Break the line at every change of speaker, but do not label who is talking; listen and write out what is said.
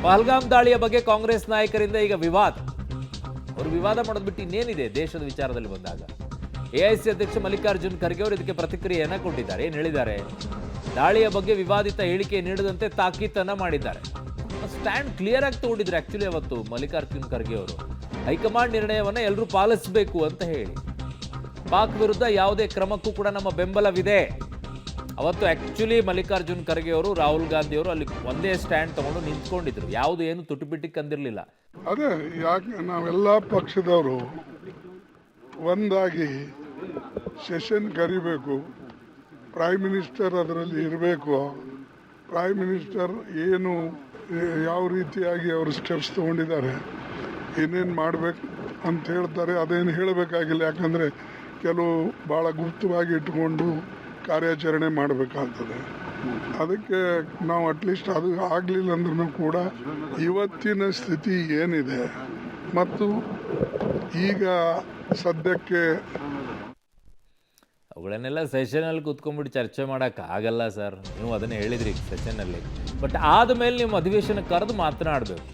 ಪಹಲ್ಗಾಮ್ ದಾಳಿಯ ಬಗ್ಗೆ ಕಾಂಗ್ರೆಸ್ ನಾಯಕರಿಂದ ಈಗ ವಿವಾದ. ಅವರು ವಿವಾದ ಮಾಡೋದು ಬಿಟ್ಟು ಇನ್ನೇನಿದೆ ದೇಶದ ವಿಚಾರದಲ್ಲಿ ಬಂದಾಗ. ಎಐಸಿ ಅಧ್ಯಕ್ಷ ಮಲ್ಲಿಕಾರ್ಜುನ್ ಖರ್ಗೆ ಅವರು ಇದಕ್ಕೆ ಪ್ರತಿಕ್ರಿಯೆಯನ್ನ ಕೊಟ್ಟಿದ್ದಾರೆ. ಏನು ಹೇಳಿದ್ದಾರೆ? ದಾಳಿಯ ಬಗ್ಗೆ ವಿವಾದಿತ ಹೇಳಿಕೆ ನೀಡದಂತೆ ತಾಕೀತನ್ನ ಮಾಡಿದ್ದಾರೆ. ಸ್ಟ್ಯಾಂಡ್ ಕ್ಲಿಯರ್ ಆಗಿ ತಗೊಂಡಿದ್ರು ಆಕ್ಚುಲಿ ಅವತ್ತು ಮಲ್ಲಿಕಾರ್ಜುನ್ ಖರ್ಗೆ ಅವರು. ಹೈಕಮಾಂಡ್ ನಿರ್ಣಯವನ್ನ ಎಲ್ಲರೂ ಪಾಲಿಸಬೇಕು ಅಂತ ಹೇಳಿ, ಪಾಕ್ ವಿರುದ್ಧ ಯಾವುದೇ ಕ್ರಮಕ್ಕೂ ಕೂಡ ನಮ್ಮ ಬೆಂಬಲವಿದೆ. ಅವತ್ತು ಆಕ್ಚುಲಿ ಮಲ್ಲಿಕಾರ್ಜುನ್ ಖರ್ಗೆ ಅವರು, ರಾಹುಲ್ ಗಾಂಧಿ ಅವರು ಅಲ್ಲಿ ಒಂದೇ ಸ್ಟ್ಯಾಂಡ್ ತಗೊಂಡು ನಿಂತ್ಕೊಂಡಿದ್ರು. ಯಾವುದು ಏನು ತುಟುಪಿಟ್ಟಿಕ್ ಅಂದಿರಲಿಲ್ಲ.
ಅದೇ ಯಾಕೆ ನಾವೆಲ್ಲ ಪಕ್ಷದವರು ಒಂದಾಗಿ ಸೆಷನ್ ಕರಿಬೇಕು, ಪ್ರೈಮ್ ಮಿನಿಸ್ಟರ್ ಅದರಲ್ಲಿ ಇರಬೇಕು. ಪ್ರೈಮ್ ಮಿನಿಸ್ಟರ್ ಏನು ಯಾವ ರೀತಿಯಾಗಿ ಅವರು ಸ್ಟೆಪ್ಸ್ ತೊಗೊಂಡಿದ್ದಾರೆ, ಏನೇನು ಮಾಡಬೇಕು ಅಂತ ಹೇಳ್ತಾರೆ, ಅದೇನು ಹೇಳಬೇಕಾಗಿಲ್ಲ. ಯಾಕಂದರೆ ಕೆಲವು ಭಾಳ ಗುಪ್ತವಾಗಿ ಇಟ್ಕೊಂಡು ಕಾರ್ಯಾಚರಣೆ ಮಾಡಬೇಕಾಗ್ತದೆ. ಅದಕ್ಕೆ ನಾವು ಅಟ್ಲೀಸ್ಟ್ ಅದು ಆಗಲಿಲ್ಲ ಅಂದ್ರೂ ಕೂಡ ಇವತ್ತಿನ ಸ್ಥಿತಿ ಏನಿದೆ ಮತ್ತು ಈಗ ಸದ್ಯಕ್ಕೆ
ಅವುಗಳನ್ನೆಲ್ಲ ಸೆಷನಲ್ಲಿ ಕೂತ್ಕೊಂಡ್ಬಿಟ್ಟು ಚರ್ಚೆ ಮಾಡೋಕೆ ಆಗಲ್ಲ ಸರ್. ನೀವು ಅದನ್ನು ಹೇಳಿದ್ರಿ ಸೆಷನ್ನಲ್ಲಿ. ಬಟ್ ಆದಮೇಲೆ ನಿಮ್ಮ ಅಧಿವೇಶನ ಕರೆದು ಮಾತನಾಡಬೇಕು.